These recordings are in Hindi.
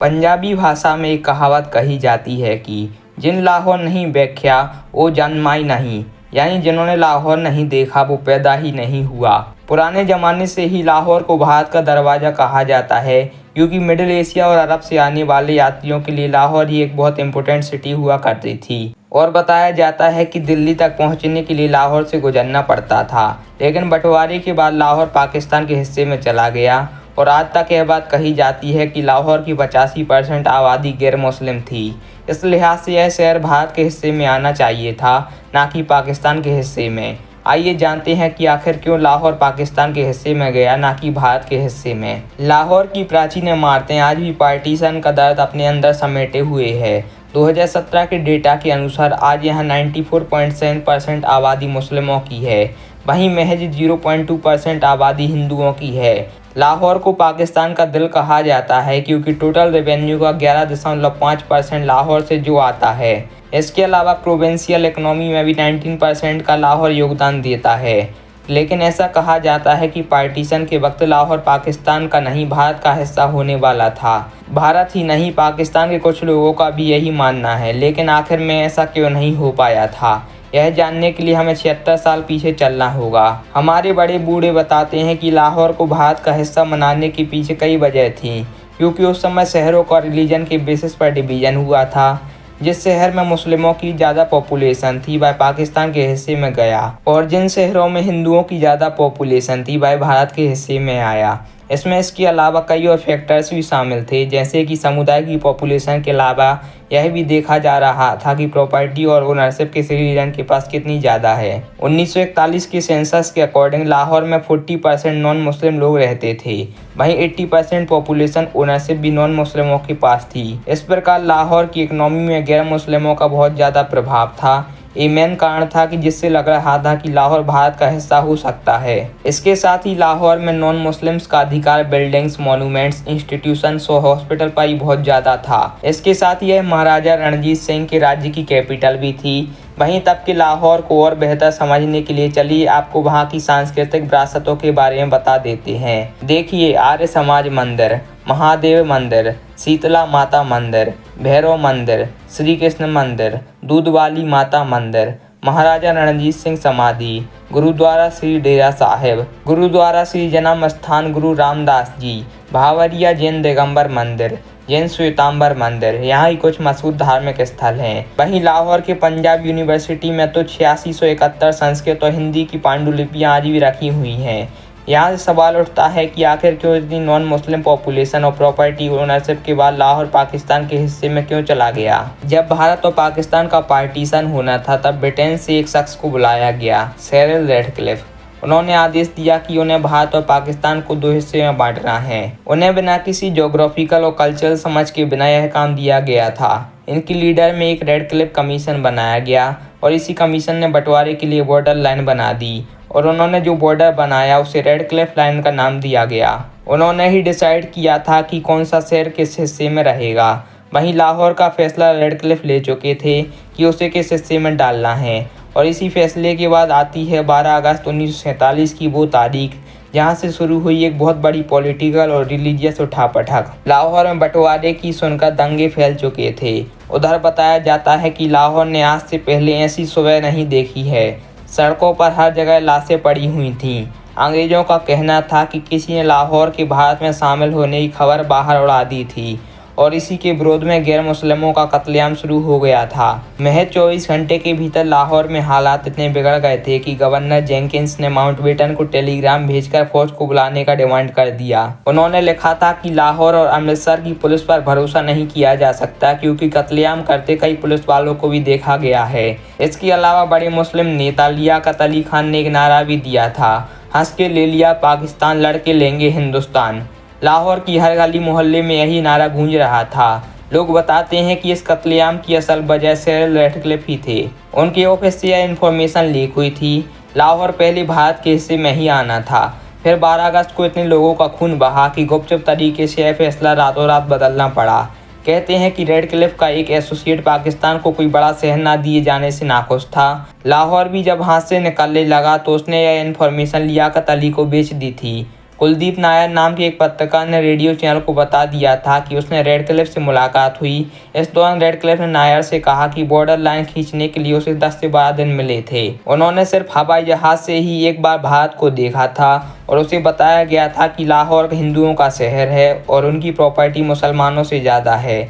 पंजाबी भाषा में एक कहावत कही जाती है कि जिन लाहौर नहीं व्याख्या वो जन्माई नहीं, यानी जिन्होंने लाहौर नहीं देखा वो पैदा ही नहीं हुआ। पुराने ज़माने से ही लाहौर को भारत का दरवाज़ा कहा जाता है, क्योंकि मिडिल एशिया और अरब से आने वाले यात्रियों के लिए लाहौर ही एक बहुत इंपॉर्टेंट सिटी हुआ करती थी। और बताया जाता है कि दिल्ली तक पहुंचने के लिए लाहौर से गुजरना पड़ता था, लेकिन बंटवारे के बाद लाहौर पाकिस्तान के हिस्से में चला गया। और आज तक यह बात कही जाती है कि लाहौर की 85% आबादी गैर मुस्लिम थी। इस लिहाज से यह शहर भारत के हिस्से में आना चाहिए था, ना कि पाकिस्तान के हिस्से में। आइए जानते हैं कि आखिर क्यों लाहौर पाकिस्तान के हिस्से में गया, ना कि भारत के हिस्से में। लाहौर की प्राचीन इमारतें आज भी पार्टीशन का दर्द अपने अंदर समेटे हुए है। 2017 के डेटा के अनुसार आज यहाँ 94.7% आबादी मुस्लिमों की है, वहीं महज 0.2% आबादी हिंदुओं की है। लाहौर को पाकिस्तान का दिल कहा जाता है, क्योंकि टोटल रेवेन्यू का 11.5% लाहौर से जो आता है। इसके अलावा प्रोविंशियल इकोनॉमी में भी 19% का लाहौर योगदान देता है। लेकिन ऐसा कहा जाता है कि पार्टीशन के वक्त लाहौर पाकिस्तान का नहीं, भारत का हिस्सा होने वाला था। भारत ही नहीं, पाकिस्तान के कुछ लोगों का भी यही मानना है। लेकिन आखिर में ऐसा क्यों नहीं हो पाया था, यह जानने के लिए हमें 76 साल पीछे चलना होगा। हमारे बड़े बूढ़े बताते हैं कि लाहौर को भारत का हिस्सा बनाने के पीछे कई वजह थी, क्योंकि उस समय शहरों का रिलीजन के बेसिस पर डिवीज़न हुआ था। जिस शहर में मुस्लिमों की ज़्यादा पॉपुलेशन थी वह पाकिस्तान के हिस्से में गया, और जिन शहरों में हिंदुओं की ज़्यादा पॉपुलेशन थी वह भारत के हिस्से में आया। इसमें इसके अलावा कई और फैक्टर्स भी शामिल थे, जैसे कि समुदाय की पॉपुलेशन के अलावा यह भी देखा जा रहा था कि प्रॉपर्टी और ओनरशिप किसी रीजन के पास कितनी ज़्यादा है। 1941 के सेंसस के अकॉर्डिंग लाहौर में 40% नॉन मुस्लिम लोग रहते थे, वहीं 80% पॉपुलेशन ओनरशिप भी नॉन मुस्लिमों के पास थी। इस प्रकार लाहौर की इकनॉमी में गैर मुस्लिमों का बहुत ज़्यादा प्रभाव था। ये मेन कारण था कि जिससे लग रहा था कि लाहौर भारत का हिस्सा हो सकता है। इसके साथ ही लाहौर में नॉन मुस्लिम्स का अधिकार बिल्डिंग्स, मॉन्यूमेंट्स, इंस्टीट्यूशंस और हॉस्पिटल पर ही बहुत ज़्यादा था। इसके साथ ही यह महाराजा रणजीत सिंह के राज्य की कैपिटल भी थी। वहीं तब के लाहौर को और बेहतर समझने के लिए चलिए आपको वहाँ की सांस्कृतिक विरासतों के बारे में बता देते हैं। देखिए, आर्य समाज मंदिर, महादेव मंदिर, शीतला माता मंदिर, भैरव मंदिर, श्री कृष्ण मंदिर, दूध वाली माता मंदिर, महाराजा रणजीत सिंह समाधि, गुरुद्वारा श्री डेरा साहिब, गुरुद्वारा श्री जन्म स्थान गुरु रामदास जी, भावरिया जैन दिगंबर मंदिर, जैन श्वेतांबर मंदिर, यहाँ ही कुछ मशहूर धार्मिक स्थल हैं। वहीं लाहौर के पंजाब यूनिवर्सिटी में तो 8671 संस्कृत और हिंदी की पांडुलिपियाँ आज भी रखी हुई हैं। यहाँ से सवाल उठता है कि आखिर क्यों इतनी नॉन मुस्लिम पॉपुलेशन और प्रॉपर्टी ओनरशिप के बाद लाहौर पाकिस्तान के हिस्से में क्यों चला गया। जब भारत और पाकिस्तान का पार्टीशन होना था तब ब्रिटेन से एक शख्स को बुलाया गया, सिरिल रैडक्लिफ। उन्होंने आदेश दिया कि उन्हें भारत और पाकिस्तान को दो हिस्से में बांटना है। उन्हें बिना किसी ज्योग्राफिकल और कल्चरल समझ के बिना यह काम दिया गया था। इनकी लीडर में एक रैडक्लिफ कमीशन बनाया गया, और इसी कमीशन ने बंटवारे के लिए बॉर्डर लाइन बना दी, और उन्होंने जो बॉर्डर बनाया उसे रैडक्लिफ लाइन का नाम दिया गया। उन्होंने ही डिसाइड किया था कि कौन सा शहर किस हिस्से में रहेगा। वहीं लाहौर का फैसला रैडक्लिफ ले चुके थे कि उसे किस हिस्से में डालना है, और इसी फैसले के बाद आती है 12 अगस्त 1947 की वो तारीख, जहां से शुरू हुई एक बहुत बड़ी पॉलिटिकल और रिलीजियस उठापटक। लाहौर में बंटवारे की सुनकर दंगे फैल चुके थे। उधर बताया जाता है कि लाहौर ने आज से पहले ऐसी सुबह नहीं देखी है। सड़कों पर हर जगह लाशें पड़ी हुई थीं। अंग्रेजों का कहना था कि किसी ने लाहौर के भारत में शामिल होने की खबर बाहर उड़ा दी थी, और इसी के विरोध में गैर मुस्लिमों का कत्लेआम शुरू हो गया था। महज 24 घंटे के भीतर लाहौर में हालात इतने बिगड़ गए थे कि गवर्नर जेंकिंस ने माउंटबेटन को टेलीग्राम भेजकर फौज को बुलाने का डिमांड कर दिया। उन्होंने लिखा था कि लाहौर और अमृतसर की पुलिस पर भरोसा नहीं किया जा सकता, क्योंकि कत्लेआम करते कई पुलिस वालों को भी देखा गया है। इसके अलावा बड़े मुस्लिम नेता लियाकत अली खान ने एक नारा भी दिया था, हंस के ले लिया पाकिस्तान, लड़ के लेंगे हिंदुस्तान। लाहौर की हर गली मोहल्ले में यही नारा गूंज रहा था। लोग बताते हैं कि इस कत्लेआम की असल वजह सिरिल रैडक्लिफ ही थे। उनके ऑफिस से यह इन्फॉर्मेशन लीक हुई थी। लाहौर पहले भारत के हिस्से में ही आना था। फिर 12 अगस्त को इतने लोगों का खून बहा कि गुपचुप तरीके से यह फैसला रातों रात बदलना पड़ा। कहते हैं कि रैडक्लिफ का एक एसोसिएट पाकिस्तान को कोई बड़ा शहर न दिए जाने से नाखुश था। लाहौर भी जब हाथ से निकलने लगा तो उसने यह इन्फॉर्मेशन लियाकत अली को बेच दी थी। कुलदीप नायर नाम के एक पत्रकार ने रेडियो चैनल को बता दिया था कि उसने रेडक्लिफ से मुलाकात हुई। इस दौरान रेडक्लिफ ने नायर से कहा कि बॉर्डर लाइन खींचने के लिए उसे 10 से 12 दिन मिले थे। उन्होंने सिर्फ हवाई जहाज से ही एक बार भारत को देखा था और उसे बताया गया था कि लाहौर हिंदुओं का शहर है और उनकी प्रॉपर्टी मुसलमानों से ज़्यादा है।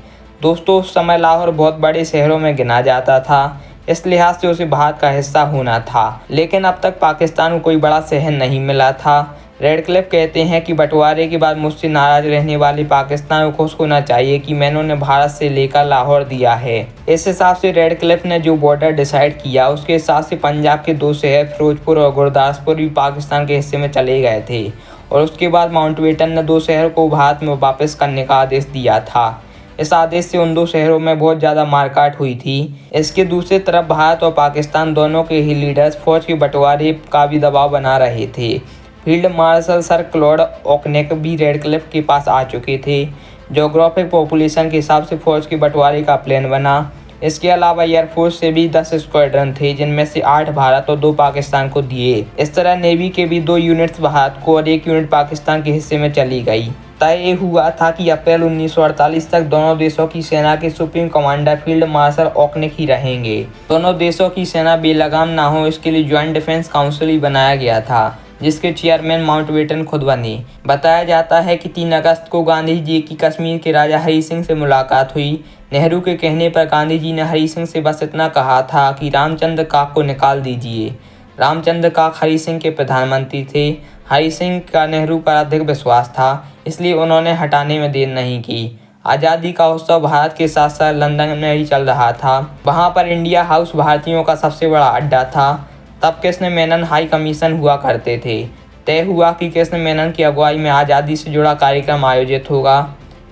दोस्तों, उस समय लाहौर बहुत बड़े शहरों में गिना जाता था, इस लिहाज से उसे भारत का हिस्सा होना था। लेकिन अब तक पाकिस्तान को कोई बड़ा शहर नहीं मिला था। रेडक्लिफ कहते हैं कि बंटवारे के बाद मुझसे नाराज रहने वाले पाकिस्तान को खुश होना चाहिए कि मैंने उन्हें भारत से लेकर लाहौर दिया है। इस हिसाब से रेडक्लिफ ने जो बॉर्डर डिसाइड किया, उसके हिसाब से पंजाब के 2 शहर फिरोजपुर और गुरदासपुर भी पाकिस्तान के हिस्से में चले गए थे और उसके बाद माउंटबेटन ने 2 शहर को भारत में वापस करने का आदेश दिया था। इस आदेश से उन 2 शहरों में बहुत ज़्यादा मारकाट हुई थी। इसके दूसरी तरफ भारत और पाकिस्तान दोनों के ही लीडर्स फौज के बंटवारे का भी दबाव बना रहे थे। फील्ड मार्शल सर क्लॉड ओकनेक भी रेडक्लिफ के पास आ चुके थे। ज्योग्राफिक पॉपुलेशन के हिसाब से फौज के बंटवारे का प्लान बना। इसके अलावा एयरफोर्स से भी 10 स्क्वाड्रन थे, जिनमें से 8 भारत और 2 पाकिस्तान को दिए। इस तरह नेवी के भी 2 यूनिट्स भारत को और 1 यूनिट पाकिस्तान के हिस्से में चली गई। तय हुआ था कि अप्रैल 1948 तक दोनों देशों की सेना के सुप्रीम कमांडर फील्ड मार्शल ओकनेक ही रहेंगे। दोनों देशों की सेना बेलगाम ना हो, इसके लिए ज्वाइंट डिफेंस काउंसिल ही बनाया गया था, जिसके चेयरमैन माउंटबेटन खुद बने। बताया जाता है कि 3 अगस्त को गांधी जी की कश्मीर के राजा हरी सिंह से मुलाकात हुई। नेहरू के कहने पर गांधी जी ने हरी सिंह से बस इतना कहा था कि रामचंद्र काक को निकाल दीजिए। रामचंद्र काक हरी सिंह के प्रधानमंत्री थे। हरी सिंह का नेहरू पर अधिक विश्वास था, इसलिए उन्होंने हटाने में देर नहीं की। आज़ादी का उत्सव भारत के साथ साथ लंदन में ही चल रहा था। वहाँ पर इंडिया हाउस भारतीयों का सबसे बड़ा अड्डा था। तब कृष्ण मेनन हाई कमीशन हुआ करते थे। तय हुआ कि कृष्ण मेनन की अगुवाई में आज़ादी से जुड़ा कार्यक्रम आयोजित होगा।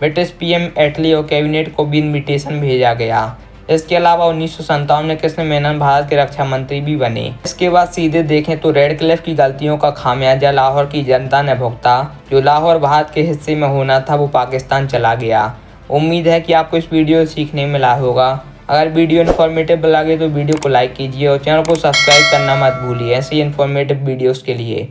ब्रिटिश पीएम एटली और कैबिनेट को भी इन्विटेशन भेजा गया। इसके अलावा 1957 में कृष्ण मेनन भारत के रक्षा मंत्री भी बने। इसके बाद सीधे देखें तो रेडक्लिफ की गलतियों का खामियाजा लाहौर की जनता ने भुगता। जो लाहौर भारत के हिस्से में होना था, वो पाकिस्तान चला गया। उम्मीद है कि आपको इस वीडियो से सीखने मिला होगा। अगर वीडियो इन्फॉर्मेटिव लगे तो वीडियो को लाइक कीजिए और चैनल को सब्सक्राइब करना मत भूलिए ऐसे ही इन्फॉर्मेटिव वीडियोज़ के लिए।